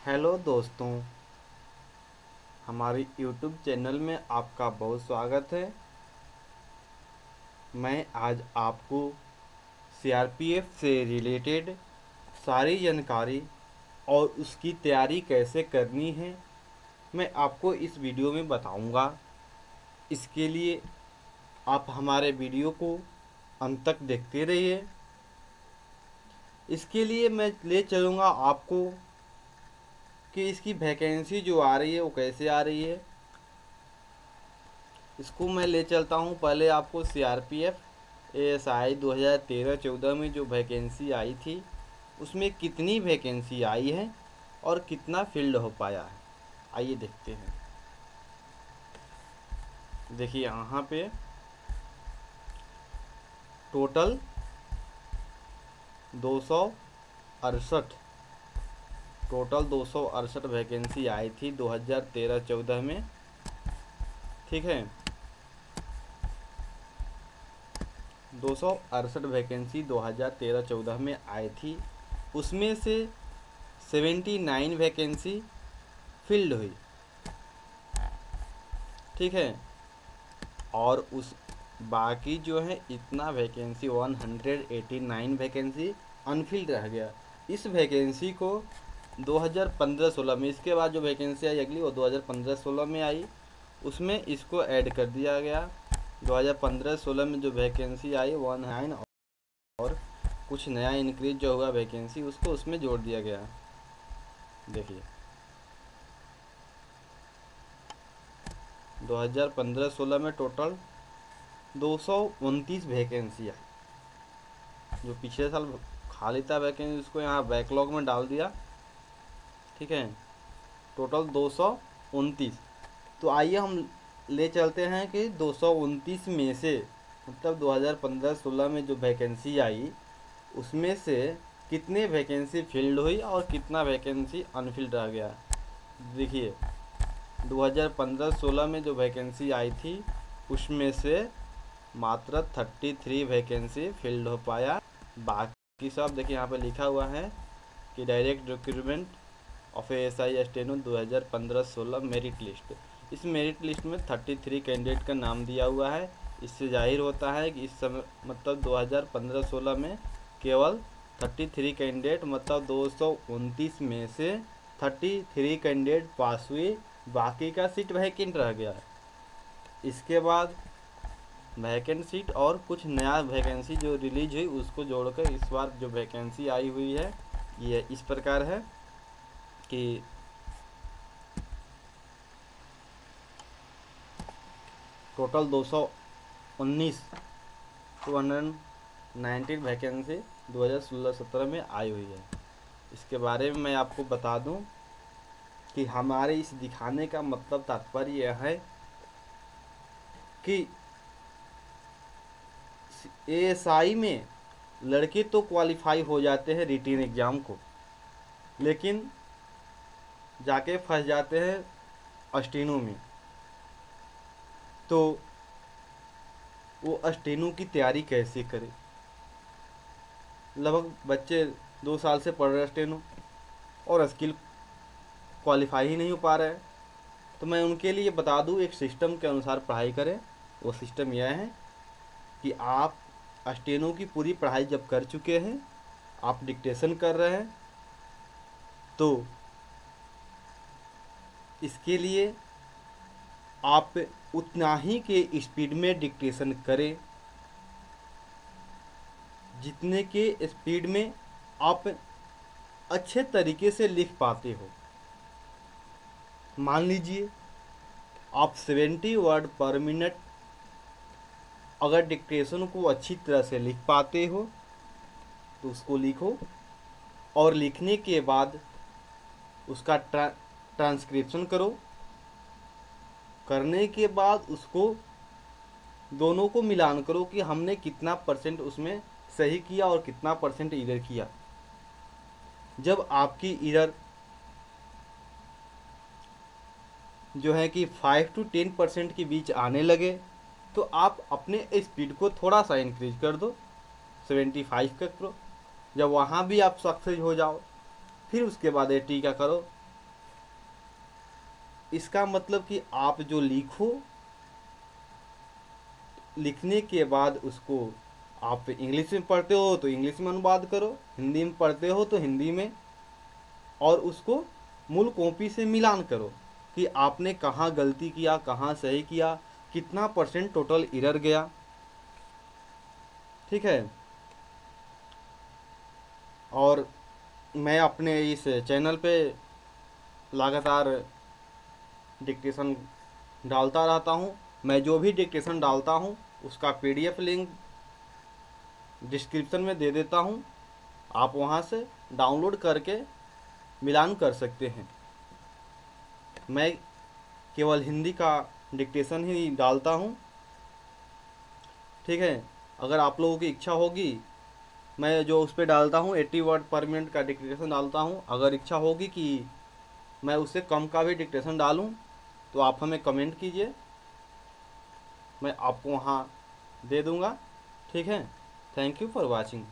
Hello दोस्तों, हमारी YouTube channel में आपका बहुत स्वागत है। मैं आज आपको सीआरपीएफ से रिलेटेड सारी जानकारी और उसकी तैयारी कैसे करनी है मैं आपको इस वीडियो में बताऊंगा। इसके लिए आप हमारे वीडियो को अंत तक देखते रहिए। इसके लिए मैं ले चलूँगा आपको कि इसकी वैकेंसी जो आ रही है वो कैसे आ रही है। इसको मैं ले चलता हूँ। पहले आपको सीआरपीएफ एएसआई 2013-14 में जो वैकेंसी आई थी उसमें कितनी वैकेंसी आई है और कितना फील्ड हो पाया है, आइए देखते हैं। देखिए यहाँ पे टोटल 268 वैकेंसी आई थी 2013-14 में। ठीक है, 268 वैकेंसी 2013-14 में आई थी। उसमें से 79 वैकेंसी फिल्ड हुई। ठीक है, और उस बाकी जो है इतना वैकेंसी 189 वैकेंसी अनफिल्ड रह गया। इस वैकेंसी को 2015-16 में, इसके बाद जो वैकेंसी आई अगली वो 2015-16 में आई, उसमें इसको ऐड कर दिया गया। 2015-16 में जो वैकेंसी आई 19 और कुछ नया इंक्रीज जो होगा वैकेंसी उसको उसमें जोड़ दिया गया। देखिए 2015-16 में टोटल 229 वैकेंसी आई। जो पिछले साल खाली था वैकेंसी उसको यहाँ बैकलॉग में डाल दिया। ठीक है, टोटल 229। तो आइए हम ले चलते हैं कि 229 में से मतलब 2015-16 में जो वैकेंसी आई उसमें से कितने वैकेंसी फिल्ड हुई और कितना वैकेंसी अनफिल्ड रह गया। देखिए 2015-16 में जो वैकेंसी आई थी उसमें से मात्र 33 वैकेंसी फिल्ड हो पाया। बाकी सब देखिए यहाँ पे लिखा हुआ है कि direct recruitment of ASI steno 2015-16 merit list. इस मेरिट लिस्ट में 33 कैंडिडेट का नाम दिया हुआ है। इससे जाहिर होता है कि इस समय मतलब 2015-16 में केवल 33 कैंडिडेट मतलब 229 में से 33 कैंडिडेट पास हुए, बाकी का सीट वैकेंट रह गया। इसके बाद वैकेंट सीट और कुछ नया वैकेंसी जो रिलीज हुई उसको जोड़कर इस बार जो वैकेंसी आई हुई है ये इस प्रकार है कि टोटल 219 वैकेंसी 2016-17 में आई हुई है। इसके बारे में मैं आपको बता दूं कि हमारे इस दिखाने का मतलब तात्पर्य यह है कि एएसआई में लड़के तो क्वालिफाई हो जाते हैं रिटेन एग्ज़ाम को, लेकिन जाके फंस जाते हैं स्टेनो में। तो वो स्टेनो की तैयारी कैसे करें। लगभग बच्चे 2 साल से पढ़ रहे स्टेनो और स्किल क्वालिफाई ही नहीं हो पा रहे हैं। तो मैं उनके लिए बता दूं एक सिस्टम के अनुसार पढ़ाई करें। वो सिस्टम यह है कि आप स्टेनो की पूरी पढ़ाई जब कर चुके हैं, आप डिक्टेशन कर रहे हैं, तो इसके लिए आप उतना ही के स्पीड में डिक्टेशन करें जितने के स्पीड में आप अच्छे तरीके से लिख पाते हो। मान लीजिए आप 70 वर्ड पर मिनट अगर डिक्टेशन को अच्छी तरह से लिख पाते हो तो उसको लिखो, और लिखने के बाद उसका ट्रांसक्रिप्शन करो। करने के बाद उसको दोनों को मिलान करो कि हमने कितना परसेंट उसमें सही किया और कितना परसेंट इरर किया। जब आपकी इरर जो है कि 5 to 10% के बीच आने लगे तो आप अपने स्पीड को थोड़ा सा इंक्रीज कर दो, 75 का करो। जब वहाँ भी आप सक्सेस हो जाओ फिर उसके बाद 80 का करो, इसका मतलब कि आप जो लिखो, लिखने के बाद उसको आप इंग्लिश में पढ़ते हो तो इंग्लिश में अनुवाद करो, हिंदी में पढ़ते हो तो हिंदी में, और उसको मूल कॉपी से मिलान करो कि आपने कहाँ गलती किया, कहाँ सही किया, कितना % टोटल एरर गया। ठीक है। और मैं अपने इस चैनल पे लगातार डिक्टेशन डालता रहता हूँ। मैं जो भी डिक्टेशन डालता हूँ उसका PDF लिंक डिस्क्रिप्शन में दे देता हूँ, आप वहाँ से डाउनलोड करके मिलान कर सकते हैं। मैं केवल हिंदी का डिक्टेशन ही डालता हूँ। ठीक है। अगर आप लोगों की इच्छा होगी, मैं जो उस पर डालता हूँ 80 वर्ड पर मिनट का डिक्टेशन डालता हूँ, अगर इच्छा होगी कि मैं उससे कम का भी डिक्टेशन डालूँ तो आप हमें कमेंट कीजिए, मैं आपको वहाँ दे दूँगा। ठीक है। Thank you for watching.